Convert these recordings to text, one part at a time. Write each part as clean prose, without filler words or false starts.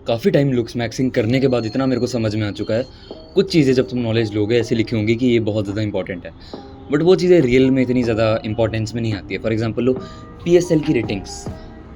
काफ़ी time looks maxing करने के बाद इतना मेरे को समझ में आ चुका है, कुछ चीज़ें जब तुम नॉलेज लोगे ऐसे लिखी होंगी कि ये बहुत ज़्यादा इंपॉर्टेंट है, बट वो चीज़ें रियल में इतनी ज़्यादा इंपॉर्टेंस में नहीं आती है। फॉर एग्जांपल लो पीएसएल की रेटिंग्स,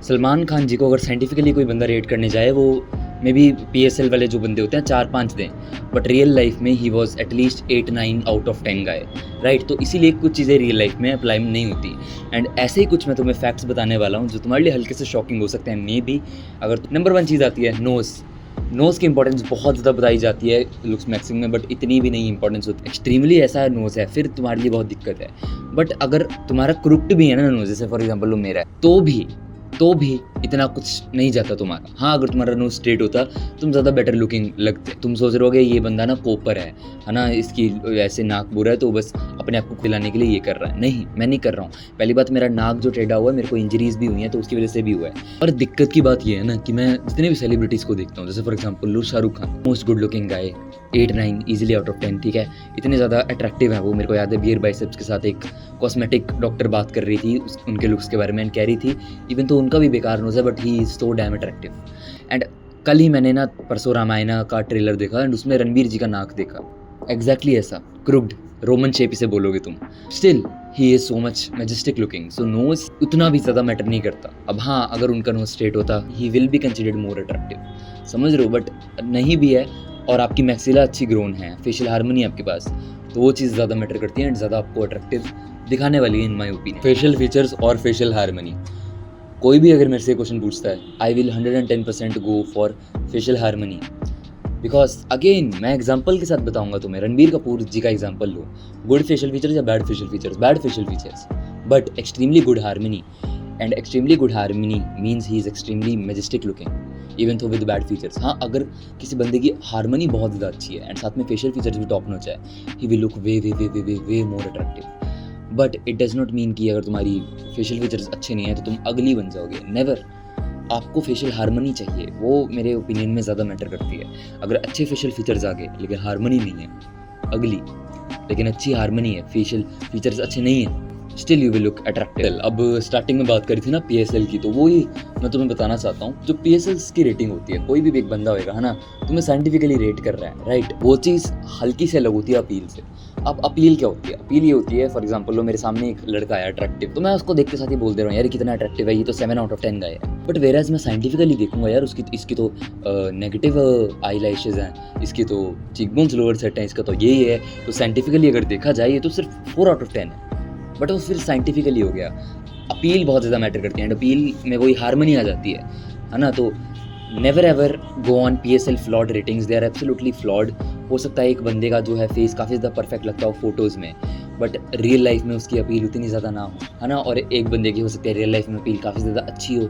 सलमान खान जी को अगर साइंटिफिकली कोई बंदा रेट करने जाए, वो मे बी पीएसएल वाले जो बंदे होते हैं 4-5 दें, बट रियल लाइफ में he was at least 8-9 out of 10 guy, right. तो इसीलिए कुछ चीज़ें रियल लाइफ में अप्लाई नहीं होती। एंड ऐसे ही कुछ मैं तुम्हें फैक्ट्स बताने वाला हूँ जो तुम्हारे लिए हल्के से शॉकिंग हो सकते हैं मे बी। अगर नंबर 1 चीज़ आती है नोज़ की इंपॉर्टेंस बहुत ज़्यादा बताई जाती है लुक्स मैक्सिंग में, बट इतनी भी नहीं इंपॉर्टेंस होती। एक्सट्रीमली ऐसा नोज़ है फिर तुम्हारे लिए बहुत दिक्कत है। बट अगर तुम्हारा क्रुप्ड भी है ना नोज़, जैसे फॉर एग्जांपल मेरा है, तो भी इतना कुछ नहीं जाता तुम्हारा। हाँ, अगर तुम्हारा नोज स्ट्रेट होता तुम ज़्यादा बेटर लुकिंग लगते। तुम सोच रहे होगे ये बंदा ना कोपर है ना, इसकी ऐसे नाक बुरा है तो बस अपने आप को खिलाने के लिए ये कर रहा है। नहीं, मैं नहीं कर रहा हूँ। पहली बात, मेरा नाक जो टेढ़ा हुआ है मेरे को इंजरीज भी हुई हैं तो उसकी वजह से भी हुआ है। और दिक्कत की बात ये है ना कि मैं जितने भी सेलिब्रिटीज़ को देखता हूँ, जैसे for example low Shahrukh Khan, most good looking guy, 8-9 easily out of 10, ठीक है, इतने ज़्यादा अट्रैक्टिव है वो। मेरे को याद है बियर बाइसेप्स के साथ एक कॉस्मेटिक डॉक्टर बात कर रही थी उनके लुक्स के बारे में, कह रही थी इवन तो उनका भी बेकार नोज है but he is so damn attractive. And कल ही मैंने ना परसों रामायणा का ट्रेलर देखा एंड उसमें रणबीर जी का नाक देखा, एग्जैक्टली ऐसा क्रुक्ड रोमन शेप इसे बोलोगे तुम। Still he is so much majestic looking. So nose उतना भी ज़्यादा मैटर नहीं करता। अब हाँ, अगर उनका नोज स्ट्रेट होता he will be considered more attractive, समझ रहे हो, बट नहीं भी है और आपकी मैक्सिला अच्छी ग्रोन है, फेशियल हार्मनी आपके पास, तो वो चीज़ ज़्यादा मैटर करती है एंड ज़्यादा आपको अट्रैक्टिव दिखाने वाली है इन माई ओपिनियन। फेशियल फीचर्स और फेशियल हार्मनी, कोई भी अगर मेरे से क्वेश्चन पूछता है, I will 110% go for facial harmony. Because again मैं एग्जाम्पल के साथ बताऊंगा तुम्हें, रणबीर कपूर जी का एग्जाम्पल लो, गुड फेशियल फीचर्स या bad facial features? Bad facial features but extremely good harmony, and extremely good harmony means he is extremely majestic looking even तो with bad features. हाँ, अगर किसी बंदे की हार्मनी बहुत ज़्यादा अच्छी है एंड साथ में फेशियल फीचर्स भी टॉप नॉच है, he will look way way way way way way more attractive. But it does not mean कि अगर तुम्हारी फेशियल फीचर्स अच्छे नहीं है तो तुम अगली बन जाओगे, नेवर। आपको फेशियल हार्मनी चाहिए, वो मेरे ओपिनियन में ज़्यादा मैटर करती है। अगर अच्छे फेशियल फीचर्स आ गए लेकिन हार्मनी नहीं है, अगली। लेकिन अच्छी हार्मनी है, फेशियल फीचर्स अच्छे नहीं है, still you will look attractive. अब स्टार्टिंग में बात करी थी ना पीएसएल की, तो वही मैं तुम्हें बताना चाहता हूँ। जो पीएसएल की रेटिंग होती है, कोई भी एक बंदा होएगा है ना, तुम्हें साइंटिफिकली रेट कर रहा है, राइट, वो चीज़ हल्की से अलग होती है अपील से। अब अपील क्या होती है? अपील ये होती है, फॉर एग्जाम्पल लो मेरे सामने एक लड़का है अट्रैक्टिव, तो मैं उसको देखते साथ ही बोल दे रहा हूँ यार कितना अट्रैक्टिव है, ये तो 7 आउट ऑफ 10 गाय है। बट वेराज मैं साइंटिफिकली देखूंगा यार इसकी तो नेगेटिव आई लैशेज हैं, इसकी तो चीकबोन्स लोअर सेट हैं, इसका तो ये है। तो साइंटिफिकली अगर देखा जाए ये तो सिर्फ 4 आउट ऑफ 10 है, बट वो फिर साइंटिफिकली हो गया। अपील बहुत ज़्यादा मैटर करती है एंड अपील में वही हार्मनी आ जाती है ना। तो never ever go on PSL flawed ratings, they are absolutely flawed. हो सकता है एक बंदे का जो है फेस काफ़ी ज़्यादा परफेक्ट लगता हो फोटोज़ में, बट रियल लाइफ में उसकी अपील उतनी ज़्यादा ना हो, है ना। और एक बंदे की हो सकती है रियल लाइफ में अपील काफ़ी ज़्यादा अच्छी हो,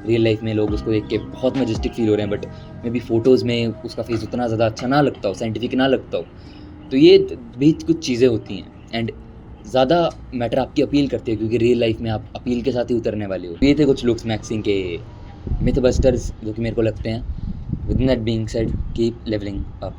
रियल लाइफ में लोग उसको देख के बहुत मैजेस्टिक फील हो रहे हैं, बट मे बी फ़ोटोज़ में उसका फेस उतना ज़्यादा अच्छा ना लगता हो, साइंटिफिक ना लगता हो। तो ये भी कुछ चीज़ें होती हैं एंड ज़्यादा मैटर आपकी अपील करती है, क्योंकि रियल लाइफ में आप अपील के साथ ही उतरने वाले हो। ये थे कुछ लुक्स मैक्सिंग के मिथ बस्टर्स जो कि मेरे को लगते हैं। With that being said, keep levelling up.